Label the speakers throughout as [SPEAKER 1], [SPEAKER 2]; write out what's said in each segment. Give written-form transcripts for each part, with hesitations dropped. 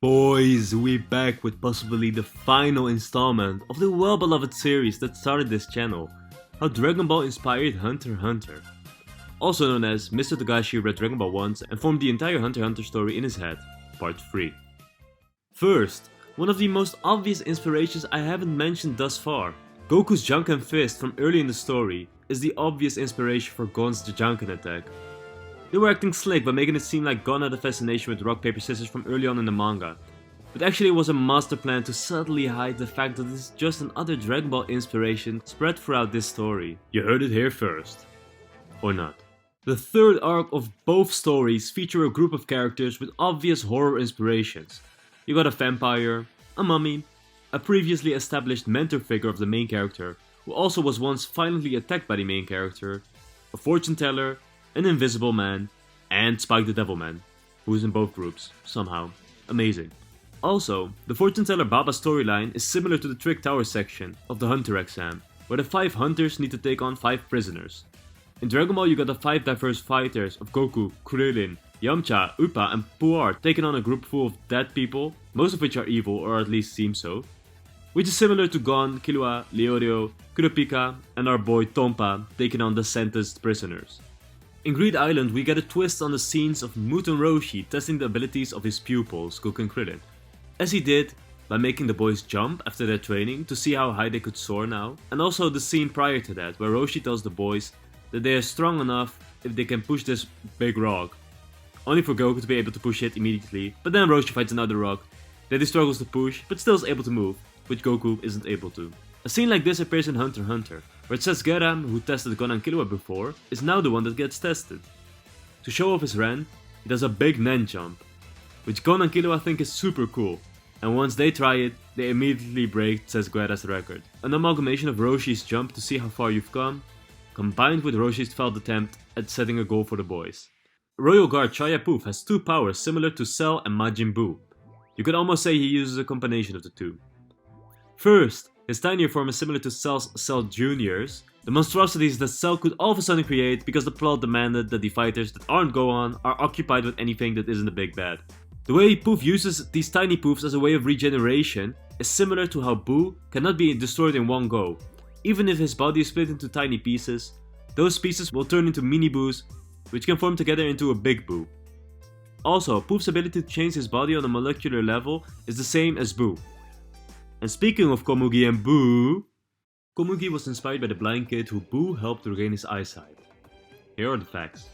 [SPEAKER 1] Boys, we back with possibly the final installment of the well-beloved series that started this channel, how Dragon Ball inspired Hunter x Hunter. Also known as Mr. Togashi read Dragon Ball once and formed the entire Hunter x Hunter story in his head, part 3. First, one of the most obvious inspirations I haven't mentioned thus far. Goku's Janken Fist from early in the story is the obvious inspiration for Gon's Janken attack. They were acting slick by making it seem like Gon had a fascination with rock paper scissors from early on in the manga. But actually it was a master plan to subtly hide the fact that this is just another Dragon Ball inspiration spread throughout this story. You heard it here first. Or not. The third arc of both stories feature a group of characters with obvious horror inspirations. You got a vampire, a mummy, a previously established mentor figure of the main character, who also was once violently attacked by the main character, a fortune teller, an invisible man, and Spike the Devilman, who is in both groups, somehow. Amazing. Also, the fortune teller Baba storyline is similar to the Trick Tower section of the Hunter exam, where the 5 hunters need to take on 5 prisoners. In Dragon Ball you got the 5 diverse fighters of Goku, Krillin, Yamcha, Appa and Puar taking on a group full of dead people, most of which are evil or at least seem so, which is similar to Gon, Killua, Leorio, Kurapika and our boy Tompa taking on the sentenced prisoners. In Greed Island we get a twist on the scenes of Muten Roshi testing the abilities of his pupils, Goku and Krillin. As he did by making the boys jump after their training to see how high they could soar now, and also the scene prior to that where Roshi tells the boys that they are strong enough if they can push this big rock. Only for Goku to be able to push it immediately, but then Roshi fights another rock that he struggles to push but still is able to move, which Goku isn't able to. A scene like this appears in Hunter x Hunter, where it says Geram, who tested Gon and Killua before, is now the one that gets tested. To show off his Ren, he does a big Nen jump, which Gon and Killua think is super cool, and once they try it, they immediately break Guerra's record. An amalgamation of Roshi's jump to see how far you've come, combined with Roshi's failed attempt at setting a goal for the boys. Royal Guard Chaya Poof has 2 powers similar to Cell and Majin Buu. You could almost say he uses a combination of the two. First, his tinier form is similar to Cell's Cell Juniors, the monstrosities that Cell could all of a sudden create because the plot demanded that the fighters that aren't Gohan are occupied with anything that isn't a big bad. The way Poof uses these tiny Poofs as a way of regeneration is similar to how Buu cannot be destroyed in one go. Even if his body is split into tiny pieces, those pieces will turn into mini Boos, which can form together into a big Buu. Also, Poof's ability to change his body on a molecular level is the same as Buu. And speaking of Komugi and Buu, Komugi was inspired by the blind kid who Buu helped regain his eyesight. Here are the facts.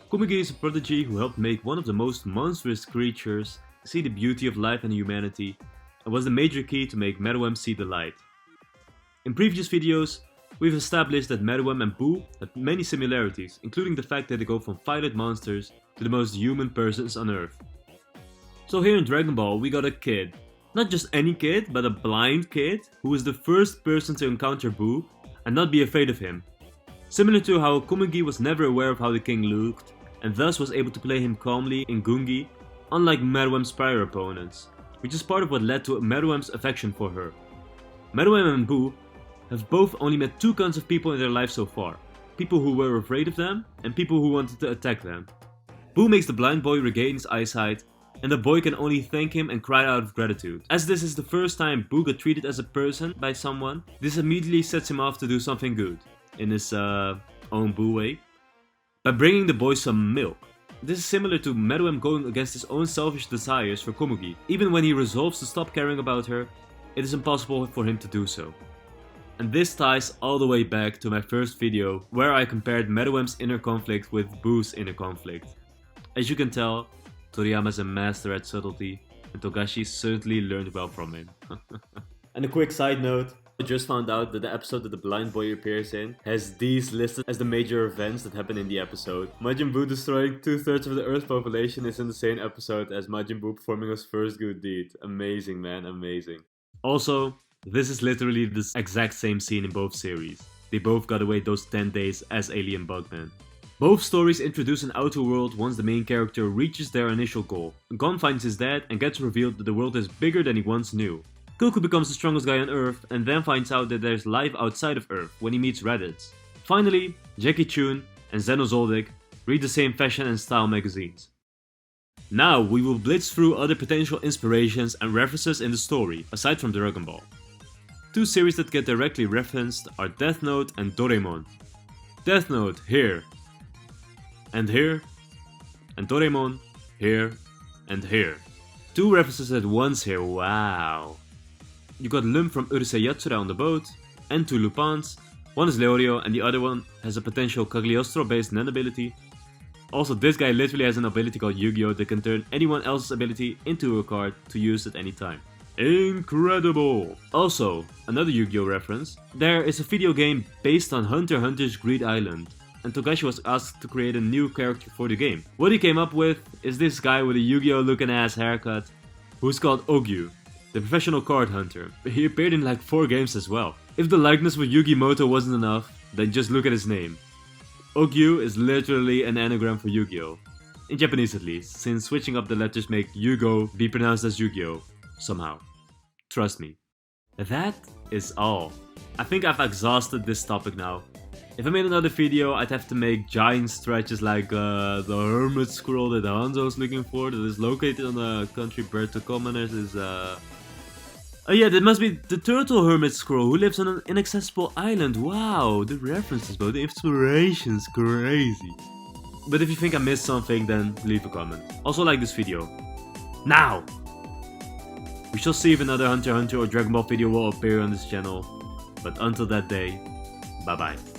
[SPEAKER 1] Komugi is a prodigy who helped make one of the most monstrous creatures see the beauty of life and humanity, and was the major key to make Meruem see the light. In previous videos, we've established that Meruem and Buu have many similarities, including the fact that they go from violent monsters to the most human persons on Earth. So here in Dragon Ball we got a kid. Not just any kid, but a blind kid who was the first person to encounter Buu and not be afraid of him. Similar to how Komugi was never aware of how the king looked and thus was able to play him calmly in Gungi, unlike Meruem's prior opponents, which is part of what led to Meruem's affection for her. Meruem and Buu have both only met 2 kinds of people in their life so far, people who were afraid of them and people who wanted to attack them. Buu makes the blind boy regain his eyesight, and the boy can only thank him and cry out of gratitude. As this is the first time Buu got treated as a person by someone, this immediately sets him off to do something good, in his own Buu way, by bringing the boy some milk. This is similar to Meruem going against his own selfish desires for Komugi. Even when he resolves to stop caring about her, it is impossible for him to do so. And this ties all the way back to my first video where I compared Meruem's inner conflict with Buu's inner conflict. As you can tell, Toriyama is a master at subtlety, and Togashi certainly learned well from him. And a quick side note, I just found out that the episode that the blind boy appears in has these listed as the major events that happen in the episode. Majin Buu destroying 2/3 of the Earth population is in the same episode as Majin Buu performing his first good deed. Amazing, man, amazing. Also, this is literally the exact same scene in both series. They both got away those 10 days as alien Bugman. Both stories introduce an outer world once the main character reaches their initial goal. Gon finds his dad and gets revealed that the world is bigger than he once knew. Goku becomes the strongest guy on Earth and then finds out that there's life outside of Earth when he meets Raditz. Finally, Jackie Chun and Zeno Zoldyck read the same fashion and style magazines. Now we will blitz through other potential inspirations and references in the story, aside from Dragon Ball. Two series that get directly referenced are Death Note and Doraemon. Death Note here, and here, and Doraemon here, and here. Two references at once here, wow. You got Lum from Urusei Yatsura on the boat, and two Lupins. One is Leorio and the other one has a potential Cagliostro based Nen ability. Also, this guy literally has an ability called Yu-Gi-Oh! That can turn anyone else's ability into a card to use at any time. Incredible! Also, another Yu-Gi-Oh! Reference, there is a video game based on Hunter x Hunter's Greed Island, and Togashi was asked to create a new character for the game. What he came up with is this guy with a Yu-Gi-Oh! Looking ass haircut, who's called Ogyu, the professional card hunter. He appeared in like 4 games as well. If the likeness with Yugi Moto wasn't enough, then just look at his name. Ogyu is literally an anagram for Yu-Gi-Oh! In Japanese at least, since switching up the letters make Yugo be pronounced as Yu-Gi-Oh! Somehow. Trust me. That is all. I think I've exhausted this topic now. If I made another video, I'd have to make giant stretches like the hermit scroll that Hanzo is looking for, that is located on the country bird to commoners is oh yeah, that must be the turtle hermit scroll who lives on an inaccessible island. Wow, the references, bro, the inspiration's crazy. But if you think I missed something, then leave a comment. Also like this video. Now! We shall see if another Hunter x Hunter or Dragon Ball video will appear on this channel. But until that day, bye bye.